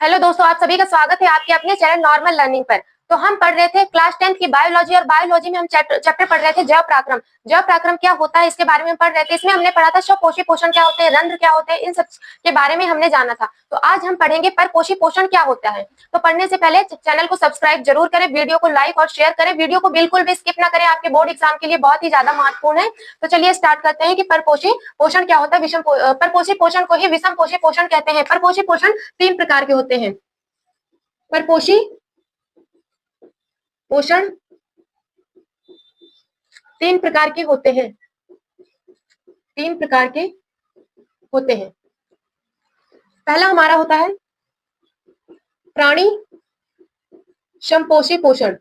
Hello दोस्तों, आप सभी का स्वागत है आपके अपने चैनल नॉर्मल लर्निंग पर। तो हम पढ़ रहे थे क्लास 10th की बायोलॉजी, और बायोलॉजी में हम चैप्टर पढ़ रहे थे जैव पराक्रम। जैव पराक्रम क्या होता है इसके बारे में पढ़ रहे थे। इसमें हमने पढ़ा था स्वपोषी पोषण क्या होते हैं, रंध्र क्या होते हैं, इन सब के बारे में हमने जाना था। तो आज हम पढ़ेंगे परपोषी पोषण क्या होता है। तो पढ़ने से पहले चैनल को सब्सक्राइब जरूर करें, वीडियो को लाइक और शेयर करें, वीडियो को बिल्कुल भी स्किप ना करें, आपके बोर्ड एग्जाम के लिए बहुत ही ज्यादा महत्वपूर्ण है। तो चलिए स्टार्ट करते हैं कि परपोषी पोषण क्या होता है। परपोषी पोषण को ही विषम पोषी पोषण कहते हैं। परपोषी पोषण 3 प्रकार के होते हैं। परपोषी पोषण 3 प्रकार के होते हैं। 3 प्रकार के होते हैं। पहला हमारा होता है प्राणी संपोषी पोषण।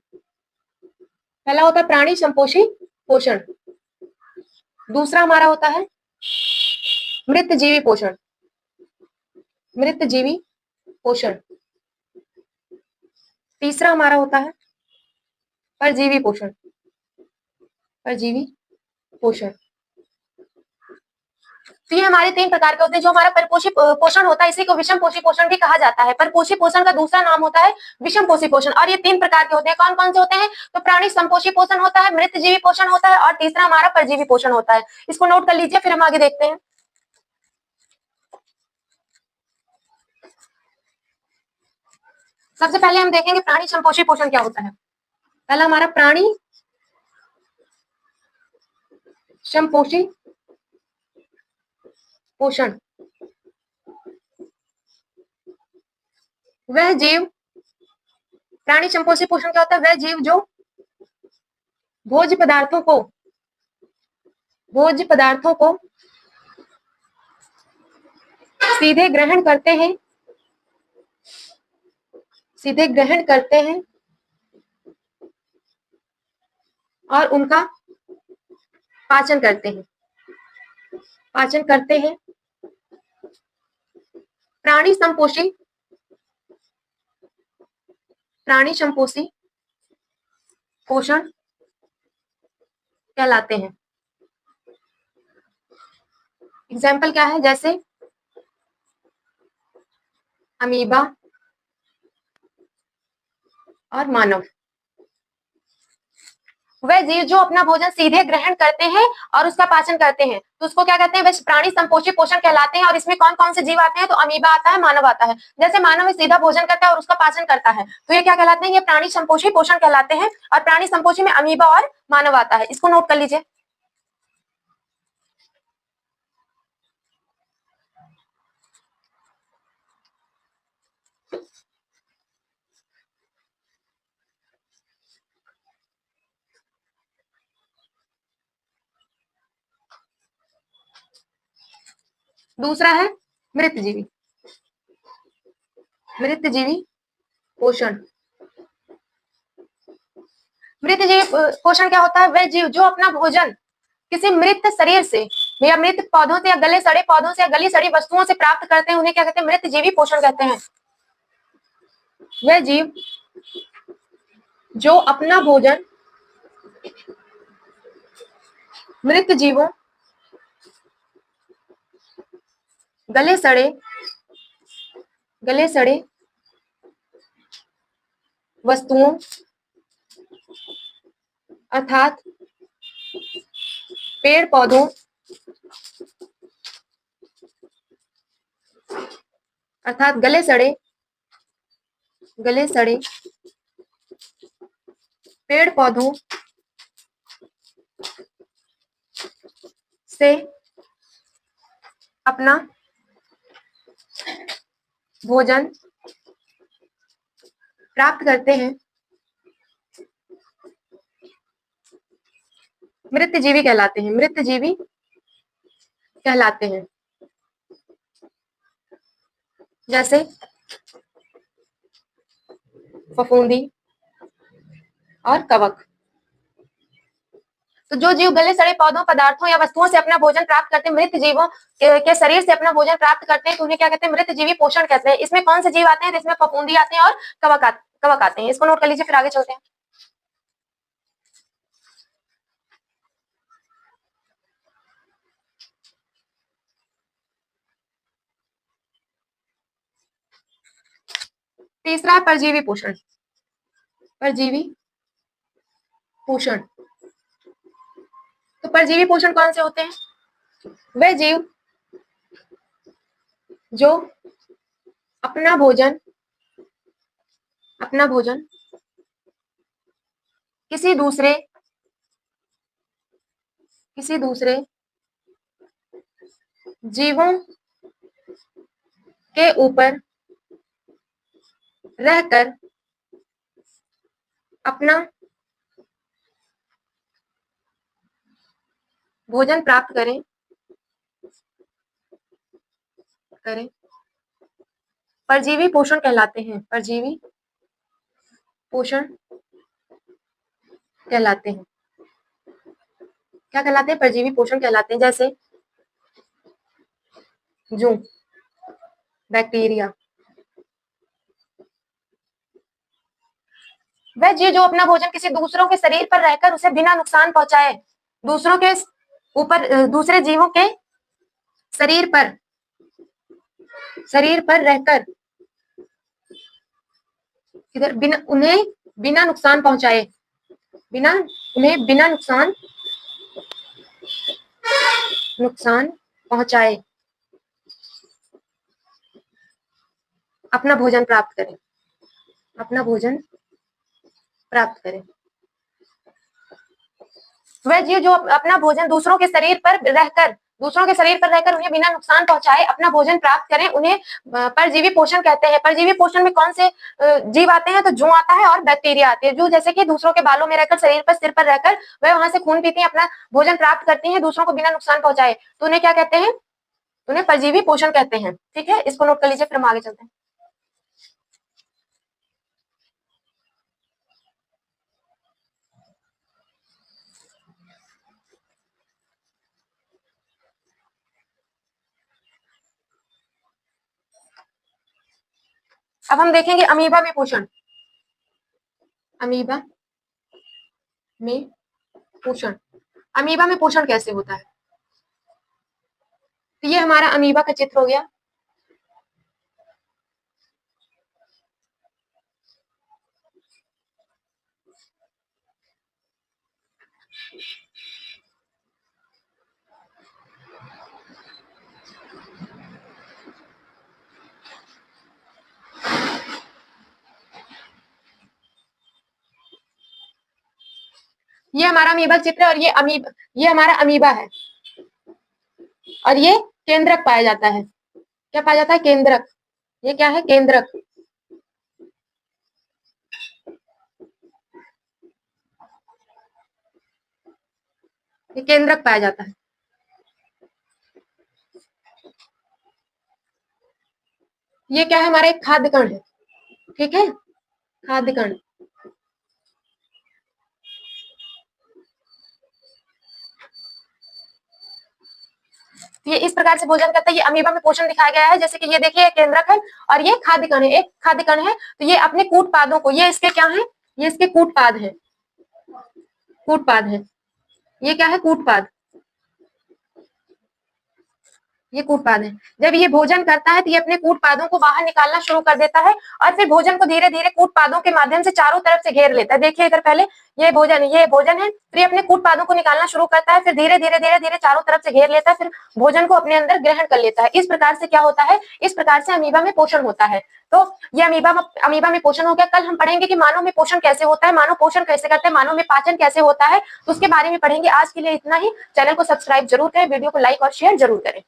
पहला होता है प्राणी संपोषी पोषण। दूसरा हमारा होता है मृतजीवी पोषण। मृतजीवी पोषण। तीसरा हमारा होता है परजीवी पोषण। परजीवी पोषण। तो ये हमारे 3 प्रकार के होते हैं। जो हमारा परपोषी पोषण होता है इसी को विषम पोषी पोषण भी कहा जाता है। परपोषी पोषण का दूसरा नाम होता है विषम पोषी पोषण। और ये 3 प्रकार के होते हैं। कौन कौन से होते हैं? तो प्राणी संपोषी पोषण होता है, मृतजीवी पोषण होता है, और तीसरा हमारा परजीवी पोषण होता है। इसको नोट कर लीजिए, फिर हम आगे देखते हैं। सबसे पहले हम देखेंगे प्राणी संपोषी पोषण क्या होता है। पहला हमारा प्राणी संपोषी पोषण। वह जीव, प्राणी संपोषी पोषण क्या होता है? वह जीव जो भोज्य पदार्थों को सीधे ग्रहण करते हैं, सीधे ग्रहण करते हैं और उनका पाचन करते हैं। पाचन करते हैं। प्राणी संपोषी पोषण कहलाते हैं। एग्जाम्पल क्या है? जैसे अमीबा और मानव। वह जीव जो अपना भोजन सीधे ग्रहण करते हैं और उसका पाचन करते हैं, तो उसको क्या कहते हैं? वह प्राणी संपोषी पोषण कहलाते हैं। और इसमें कौन कौन से जीव आते हैं? तो अमीबा आता है, मानव आता है। जैसे मानव सीधा भोजन करता है और उसका पाचन करता है, तो ये क्या कहलाते हैं? ये प्राणी संपोषी पोषण कहलाते हैं। और प्राणी संपोषी में अमीबा और मानव आता है। इसको नोट कर लीजिए। दूसरा है मृतजीवी पोषण। मृतजीवी पोषण क्या होता है? वह जीव जो अपना भोजन किसी मृत शरीर से या मृत पौधों से या गले सड़े पौधों से या गली सड़ी वस्तुओं से प्राप्त करते हैं, उन्हें क्या कहते हैं? मृतजीवी पोषण कहते हैं। वह जीव जो अपना भोजन मृत जीवों, गले सड़े वस्तुओं अर्थात पेड़ पौधों अर्थात गले सड़े पेड़ पौधों से अपना भोजन प्राप्त करते हैं, मृतजीवी कहलाते हैं। मृतजीवी कहलाते हैं। जैसे फफूंदी और कवक। तो जो जीव गले सड़े पौधों, पदार्थों या वस्तुओं से अपना भोजन प्राप्त करते हैं, मृत जीवों के शरीर से अपना भोजन प्राप्त करते हैं, तो उन्हें क्या कहते हैं? मृतजीवी पोषण कहते हैं। इसमें कौन से जीव आते हैं? इसमें फफूंदी आते हैं और कवक आते हैं। इसको नोट कर लीजिए, फिर आगे चलते हैं। तीसरा है परजीवी पोषण। परजीवी पोषण, तो परजीवी पोषण कौन से होते हैं? वे जीव जो अपना भोजन किसी दूसरे जीवों के ऊपर रहकर अपना भोजन प्राप्त करें परजीवी पोषण कहलाते हैं। परजीवी पोषण कहलाते हैं। क्या कहलाते हैं? परजीवी पोषण कहलाते हैं। जैसे जू, बैक्टीरिया, वह जीव जो अपना भोजन किसी दूसरों के शरीर पर रहकर उसे बिना नुकसान पहुंचाए, दूसरों के ऊपर, दूसरे जीवों के शरीर पर रहकर इधर उन्हें बिना नुकसान पहुंचाए, अपना भोजन प्राप्त करें। वह जीव जो अपना भोजन दूसरों के शरीर पर रहकर उन्हें बिना नुकसान पहुंचाए अपना भोजन प्राप्त करें, उन्हें परजीवी पोषण कहते हैं। परजीवी पोषण में कौन से जीव आते हैं? तो जू आता है और बैक्टीरिया आते हैं। जू जैसे कि दूसरों के बालों में रहकर, सिर पर रहकर वह वहां से खून पीती हैं, अपना भोजन प्राप्त करती हैं दूसरों को बिना नुकसान पहुंचाए, तो उन्हें क्या कहते हैं? उन्हें परजीवी पोषण कहते हैं। ठीक है, इसको नोट कर लीजिए, फिर हम आगे चलते हैं। अब हम देखेंगे अमीबा में पोषण। अमीबा में पोषण कैसे होता है? तो ये हमारा अमीबा का चित्र हो गया। ये हमारा अमीबा चित्र है और ये हमारा अमीबा है और ये केंद्रक पाया जाता है। क्या पाया जाता है? केंद्रक। ये क्या है? केंद्रक। ये केंद्रक पाया जाता है। ये क्या है? हमारा एक खाद्य कण है। ठीक है, खाद्य कण। ये इस प्रकार से भोजन करता है। ये अमीबा में पोषण दिखाया गया है, जैसे कि ये देखिए केंद्रक है और ये खाद्य कण है, एक खाद्य कण है। तो ये अपने कूटपादों को, ये इसके क्या है? ये इसके कूटपाद है। ये क्या है? कूटपाद। ये कूटपाद है। जब ये भोजन करता है तो ये अपने कूटपादों को बाहर निकालना शुरू कर देता है और फिर भोजन को धीरे धीरे कूटपादों के माध्यम से चारों तरफ से घेर लेता है। देखिए इधर पहले ये भोजन है, फिर ये अपने कूटपादों को निकालना शुरू करता है, फिर धीरे धीरे चारों तरफ से घेर लेता है, फिर भोजन को अपने अंदर ग्रहण कर लेता है। इस प्रकार से क्या होता है? इस प्रकार से अमीबा में पोषण होता है। तो ये अमीबा में पोषण हो गया। कल हम पढ़ेंगे कि मानव में पोषण कैसे होता है, मानव पोषण कैसे करते हैं, मानव में पाचन कैसे होता है, तो उसके बारे में पढ़ेंगे। आज के लिए इतना ही। चैनल को सब्सक्राइब जरूर करें, वीडियो को लाइक और शेयर जरूर करें।